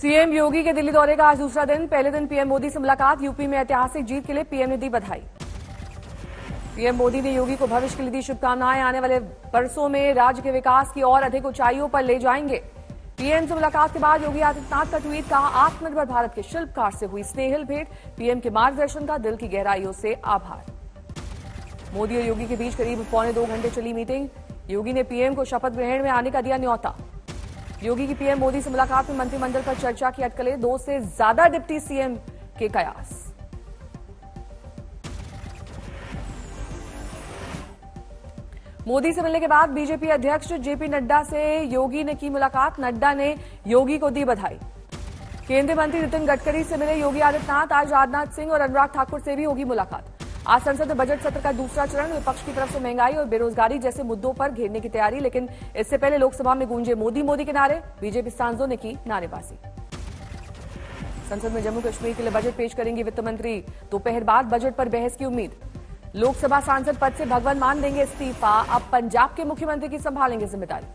CM योगी के दिल्ली दौरे का आज दूसरा दिन। पहले दिन पीएम मोदी से मुलाकात। यूपी में ऐतिहासिक जीत के लिए पीएम ने दी बधाई। पीएम मोदी ने योगी को भविष्य के लिए दी शुभकामनाएं। आने वाले वर्षों में राज्य के विकास की और अधिक ऊंचाइयों पर ले जाएंगे। पीएम से मुलाकात के बाद योगी आदित्यनाथ का ट्वीट, कहा आत्मनिर्भर भारत के शिल्पकार से हुई स्नेहिल भेंट। पीएम के मार्गदर्शन का दिल की गहराइयों से आभार। मोदी और योगी के बीच करीब 1.25 घंटे चली मीटिंग। योगी ने पीएम को शपथ ग्रहण में आने का दिया न्यौता। योगी की पीएम मोदी से मुलाकात में मंत्रिमंडल पर चर्चा की अटकलें। 2 से ज्यादा डिप्टी सीएम के कयास। मोदी से मिलने के बाद बीजेपी अध्यक्ष जेपी नड्डा से योगी ने की मुलाकात। नड्डा ने योगी को दी बधाई। केंद्रीय मंत्री नितिन गडकरी से मिले योगी आदित्यनाथ। आज राजनाथ सिंह और अनुराग ठाकुर से भी होगी मुलाकात। आज संसद में बजट सत्र का दूसरा चरण। विपक्ष की तरफ से महंगाई और बेरोजगारी जैसे मुद्दों पर घेरने की तैयारी, लेकिन इससे पहले लोकसभा में गूंजे मोदी मोदी के नारे। बीजेपी सांसदों ने की नारेबाजी। संसद में जम्मू कश्मीर के लिए बजट पेश करेंगी वित्त मंत्री। दोपहर बाद बजट पर बहस की उम्मीद। लोकसभा सांसद पद से भगवंत मान देंगे इस्तीफा। अब पंजाब के मुख्यमंत्री की संभालेंगे जिम्मेदारी।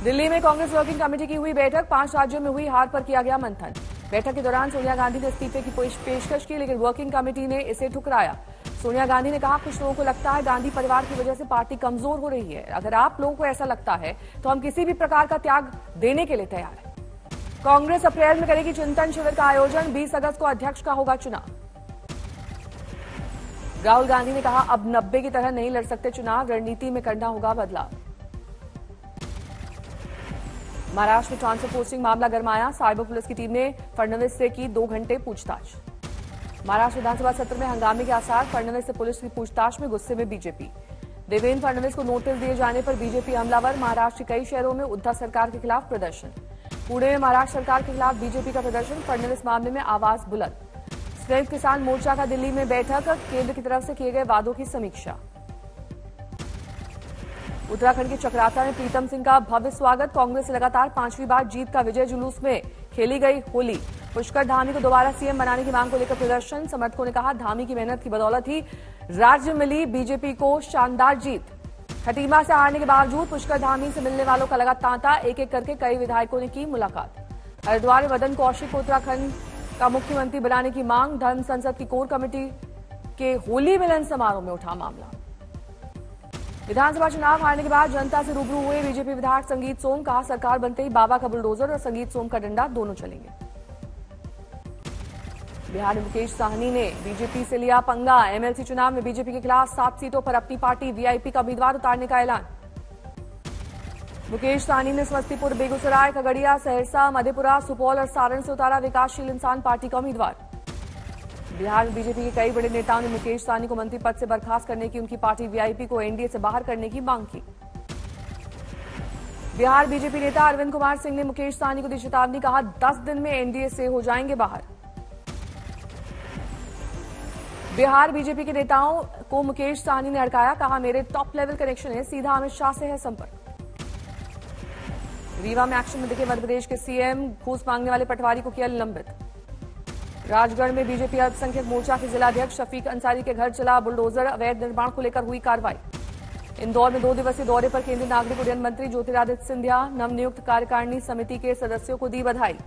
दिल्ली में कांग्रेस वर्किंग कमेटी की हुई बैठक। 5 राज्यों में हुई हार पर किया गया मंथन। बैठक के दौरान सोनिया गांधी ने इस्तीफे की पेशकश की, लेकिन वर्किंग कमेटी ने इसे ठुकराया। सोनिया गांधी ने कहा, कुछ लोगों को लगता है गांधी परिवार की वजह से पार्टी कमजोर हो रही है। अगर आप लोगों को ऐसा लगता है तो हम किसी भी प्रकार का त्याग देने के लिए तैयार हैं। कांग्रेस अप्रैल में करेगी चिंतन शिविर का आयोजन। 20 अगस्त को अध्यक्ष का होगा चुनाव। राहुल गांधी ने कहा, अब 90 की तरह नहीं लड़ सकते चुनाव, रणनीति में करना होगा बदलाव। महाराष्ट्र में ट्रांसफर पोस्टिंग मामला गरमाया। साइबर पुलिस की टीम ने फडणवीस से की 2 घंटे पूछताछ। महाराष्ट्र विधानसभा सत्र में हंगामे के आसार। फडणवीस से पुलिस की पूछताछ में गुस्से में बीजेपी। देवेंद्र फडणवीस को नोटिस दिए जाने पर बीजेपी हमलावर। महाराष्ट्र के कई शहरों में उद्धव सरकार के खिलाफ प्रदर्शन। पुणे में महाराष्ट्र सरकार के खिलाफ बीजेपी का प्रदर्शन। फडणवीस मामले में आवाज बुलंद। संयुक्त किसान मोर्चा का दिल्ली में बैठक। केंद्र की तरफ से किए गए वादों की समीक्षा। उत्तराखंड के चक्राता में प्रीतम सिंह का भव्य स्वागत। कांग्रेस से लगातार 5वीं बार जीत का विजय जुलूस में खेली गई होली। पुष्कर धामी को दोबारा सीएम बनाने की मांग को लेकर प्रदर्शन। समर्थकों ने कहा, धामी की मेहनत की बदौलत ही राज्य मिली बीजेपी को शानदार जीत। खटीमा से हारने के बावजूद पुष्कर धामी से मिलने वालों का लगा तांता। एक एक करके कई विधायकों ने की मुलाकात। हरिद्वार में मदन कौशिक को उत्तराखंड का मुख्यमंत्री बनाने की मांग। धर्म संसद की कोर कमेटी के होली मिलन समारोह में उठा मामला। विधानसभा चुनाव हारने के बाद जनता से रूबरू हुए बीजेपी विधायक संगीत सोम। कहा, सरकार बनते ही बाबा का बुलडोजर और संगीत सोम का डंडा दोनों चलेंगे। बिहार में मुकेश साहनी ने बीजेपी से लिया पंगा। एमएलसी चुनाव में बीजेपी के खिलाफ 7 सीटों पर अपनी पार्टी वीआईपी का उम्मीदवार उतारने का ऐलान। मुकेश साहनी ने समस्तीपुर, बेगूसराय, खगड़िया, सहरसा, मधेपुरा, सुपौल और सारण से उतारा विकासशील इंसान पार्टी का उम्मीदवार। बिहार में बीजेपी के कई बड़े नेताओं ने मुकेश साहनी को मंत्री पद से बर्खास्त करने की, उनकी पार्टी वीआईपी को एनडीए से बाहर करने की मांग की। बिहार बीजेपी नेता अरविंद कुमार सिंह ने मुकेश साहनी को दी चेतावनी। कहा, 10 दिन में एनडीए से हो जाएंगे बाहर। बिहार बीजेपी के नेताओं को मुकेश साहनी ने हड़काया। कहा, मेरे टॉप लेवल कनेक्शन है, सीधा अमित शाह से है संपर्क। रीवा में एक्शन में दिखे मध्यप्रदेश के सीएम। घूस मांगने वाले पटवारी को किया निलंबित। राजगढ़ में बीजेपी अल्पसंख्यक मोर्चा के जिलाध्यक्ष शफीक अंसारी के घर चला बुलडोजर। अवैध निर्माण को लेकर हुई कार्रवाई। इंदौर में 2 दिवसीय दौरे पर केंद्रीय नागरिक उड्डयन मंत्री ज्योतिरादित्य सिंधिया नवनियुक्त कार्यकारिणी समिति के सदस्यों को दी बधाई।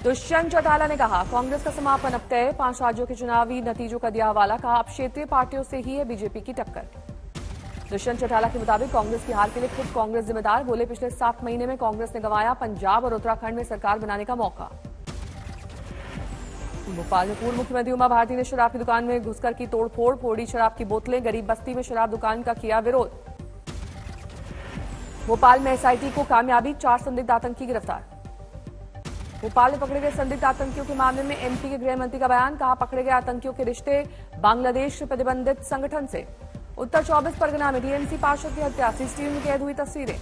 दुष्यंत चौटाला ने कहा, कांग्रेस का समापन अब तय। 5 राज्यों के चुनावी नतीजों का दिया हवाला। कहा, अब क्षेत्रीय पार्टियों से ही है बीजेपी की टक्कर। दुष्यंत चौटाला के मुताबिक कांग्रेस की हार के लिए खुद कांग्रेस जिम्मेदार। बोले, पिछले 7 महीने में कांग्रेस ने गंवाया पंजाब और उत्तराखंड में सरकार बनाने का मौका। भोपाल में पूर्व मुख्यमंत्री उमा भारती ने शराब की दुकान में घुसकर की तोड़फोड़। फोड़ी शराब की बोतलें। गरीब बस्ती में शराब दुकान का किया विरोध। भोपाल में एसआईटी को कामयाबी। 4 संदिग्ध आतंकी गिरफ्तार। भोपाल में पकड़े गए संदिग्ध आतंकियों के मामले में एमपी के गृह मंत्री का बयान। कहा, पकड़े गए आतंकियों के रिश्ते बांग्लादेश से प्रतिबंधित संगठन से। उत्तर 24 परगना में टीएमसी पार्षद की हत्या। सीसीटीवी में कैद हुई तस्वीरें।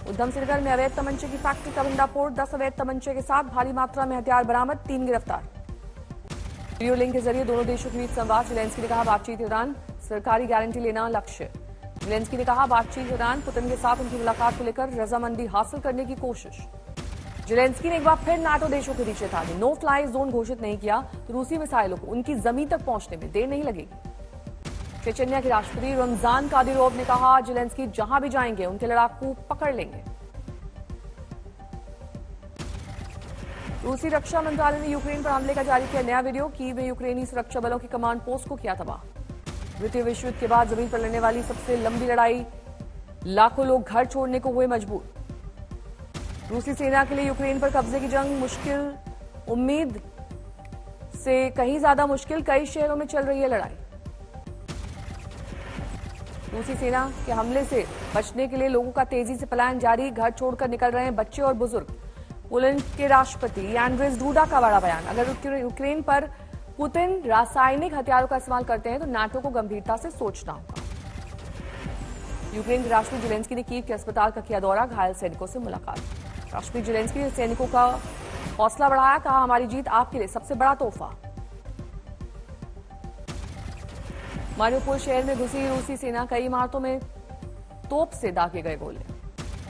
उधम सिंह नगर में अवैध तमंचे की फैक्ट्री का भंडाफोड़। 10 अवैध तमंचे के साथ भारी मात्रा में हथियार बरामद। 3 गिरफ्तार। वीडियो लिंक के जरिए दोनों देशों के बीच संवाद। जेलेंस्की ने कहा, बातचीत के दौरान सरकारी गारंटी लेना लक्ष्य। जेलेंस्की ने कहा, बातचीत के दौरान पुतिन के साथ उनकी मुलाकात को लेकर रजामंदी हासिल करने की कोशिश। जेलेंस्की ने एक बार फिर नाटो देशों को दी चेतावनी। नो फ्लाई जोन घोषित नहीं किया तो रूसी मिसाइलों को उनकी जमीन तक पहुंचने में देर नहीं लगेगी। चेचन्या के राष्ट्रपति रमजान कादिरोव ने कहा, जेलेंस्की जहां भी जाएंगे उनके लड़ाकू पकड़ लेंगे। रूसी रक्षा मंत्रालय ने यूक्रेन पर हमले का जारी किया नया वीडियो। कीव में यूक्रेनी सुरक्षा बलों की कमांड पोस्ट को किया तबाह। द्वितीय विश्व युद्ध के बाद जमीन पर लड़ने वाली सबसे लंबी लड़ाई, लाखों लोग घर छोड़ने को हुए मजबूर। रूसी सेना के लिए यूक्रेन पर कब्जे की जंग मुश्किल, उम्मीद से कहीं ज्यादा मुश्किल, कई शहरों में चल रही है लड़ाई। रूसी सेना के हमले से बचने के लिए लोगों का तेजी से पलायन जारी, घर छोड़कर निकल रहे हैं बच्चे और बुजुर्ग। पोलैंड के राष्ट्रपति एंड्रेस डूडा का बड़ा बयान, अगर यूक्रेन पर पुतिन रासायनिक हथियारों का इस्तेमाल करते हैं तो नाटो को गंभीरता से सोचना होगा। यूक्रेन के राष्ट्रपति जेलेंस्की ने कीव के अस्पताल का किया दौरा, घायल सैनिकों से मुलाकात। राष्ट्रपति जेलेंस्की ने सैनिकों का हौसला बढ़ाया, कहा हमारी जीत आपके लिए सबसे बड़ा तोहफा। मारिउपोल शहर में घुसी रूसी सेना, कई इमारतों में तोप से दागे गए गोले।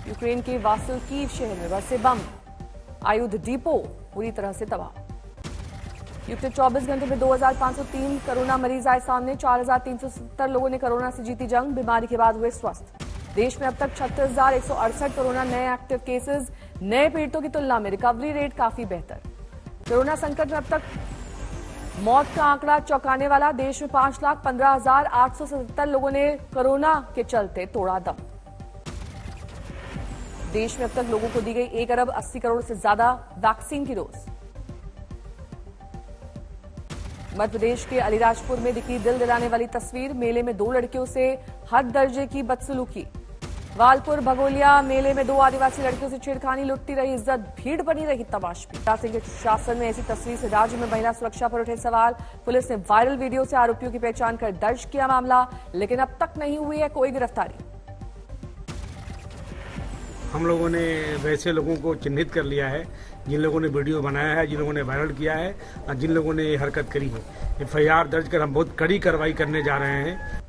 यूक्रेन के वासिल्कीव शहर में बरसे बम, आयुध डिपो पूरी तरह से तबाह। पिछले 24 घंटे में 2503 कोरोना मरीज आए सामने, 4370 लोगों ने कोरोना से जीती जंग, बीमारी के बाद हुए स्वस्थ। देश में अब तक 36,168 कोरोना नए एक्टिव केसेस, नए पीड़ितों की तुलना में रिकवरी रेट काफी बेहतर। कोरोना संकट में अब तक मौत का आंकड़ा चौंकाने वाला, देश में 5,15,877 लोगों ने कोरोना के चलते तोड़ा दम। देश में अब तक लोगों को दी गई 1 अरब 80 करोड़ से ज्यादा वैक्सीन की डोज। मध्य प्रदेश के अलीराजपुर में दिखी दिल दिलाने वाली तस्वीर, मेले में 2 लड़कियों से हद दर्जे की बदसलूकी। वालपुर भगोलिया मेले में 2 आदिवासी लड़कियों से छेड़खानी, लुटती रही इज्जत, भीड़ बनी रही तमाशबीन। सिंह के शासन में ऐसी तस्वीर से राज्य में महिला सुरक्षा पर उठे सवाल। पुलिस ने वायरल वीडियो से आरोपियों की पहचान कर दर्ज किया मामला, लेकिन अब तक नहीं हुई है कोई गिरफ्तारी। हम लोगों ने वैसे लोगों को चिन्हित कर लिया है जिन लोगों ने वीडियो बनाया है, जिन लोगों ने वायरल किया है और जिन लोगों ने ये हरकत करी है। FIR दर्ज कर हम बहुत कड़ी कार्रवाई करने जा रहे हैं।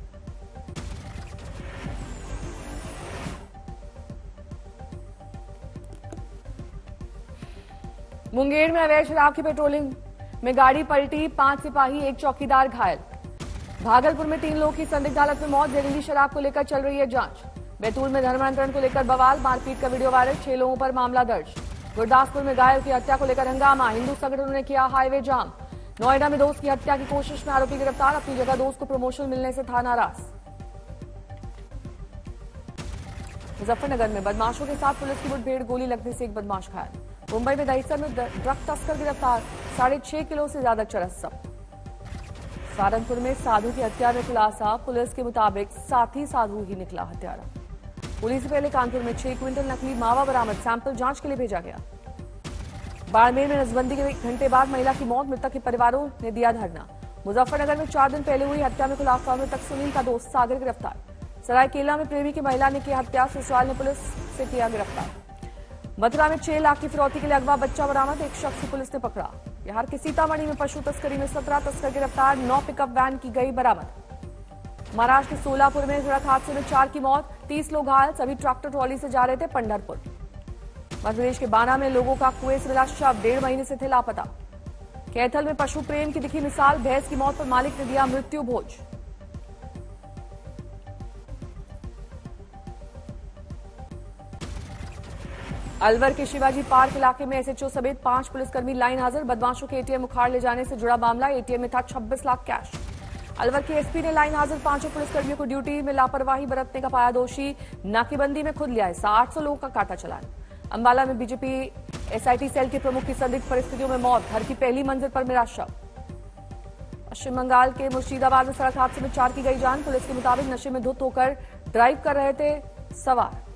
मुंगेर में अवैध शराब की पेट्रोलिंग में गाड़ी पलटी, 5 सिपाही 1 चौकीदार घायल। भागलपुर में 3 लोगों की संदिग्ध हालत में मौत, जहरीली शराब को लेकर चल रही है जांच। बैतूल में धर्मांतरण को लेकर बवाल, मारपीट का वीडियो वायरल, 6 लोगों पर मामला दर्ज। गुरदासपुर में घायल की हत्या को लेकर हंगामा, हिंदू संगठनों ने किया हाईवे जाम। नोएडा में दोस्त की हत्या की कोशिश में आरोपी गिरफ्तार, अपनी जगह दोस्त को प्रमोशन मिलने से था नाराज। मुजफ्फरनगर में बदमाशों के साथ पुलिस की मुठभेड़, गोली लगने से 1 बदमाश घायल। मुंबई में दहिसर में ड्रग तस्कर गिरफ्तार, 6.5 किलो से ज्यादा चरस जब्त। सहारनपुर में साधु की हत्या में खुलासा, पुलिस के मुताबिक साथी साधु ही निकला हत्यारा। पुलिस से पहले कानपुर में 6 क्विंटल नकली मावा बरामद, सैंपल जांच के लिए भेजा गया। बाड़मेर में नसबंदी के 1 घंटे बाद महिला की मौत, मृतक के परिवारों ने दिया धरना। मुजफ्फरनगर में 4 दिन पहले हुई हत्या में खुलासा, मृतक सुनील का दोस्त सागर गिरफ्तार। सरायकेला में प्रेमी की महिला ने की हत्या, ससुराल ने पुलिस से किया गिरफ्तार। मथुरा में 6 लाख की फिरौती के लिए अगवा बच्चा बरामद, 1 शख्स को पुलिस ने पकड़ा। बिहार के सीतामढ़ी में पशु तस्करी में 17 तस्कर गिरफ्तार, 9 पिकअप वैन की गई बरामद। महाराष्ट्र के सोलापुर में सड़क हादसे में 4 की मौत, 30 लोग घायल, सभी ट्रैक्टर ट्रॉली से जा रहे थे पंढरपुर। मध्य प्रदेश के बाना में लोगों का कुएं से मिला शव, 1.5 महीने से थे लापता। कैथल में पशु प्रेम की दिखी मिसाल, भैंस की मौत पर मालिक ने दिया मृत्यु भोज। अलवर के शिवाजी पार्क इलाके में SHO समेत 5 पुलिसकर्मी लाइन हाजिर, बदमाशों के ATM उखाड़ ले जाने से जुड़ा मामला, ATM में था 26 लाख कैश। अलवर के SP ने लाइन हाजिर 5 पुलिसकर्मियों को ड्यूटी में लापरवाही बरतने का पाया दोषी, नाकेबंदी में खुद लिया हिस्सा, 800 लोगों का काटा चालान। अंबाला में BJP SIT सेल के प्रमुख की संदिग्ध परिस्थितियों में मौत, घर की पहली मंजिल पर मिला शव। पश्चिम बंगाल के मुर्शिदाबाद में सड़क हादसे में 4 की गई जान, पुलिस के मुताबिक नशे में धुत होकर ड्राइव कर रहे थे सवार।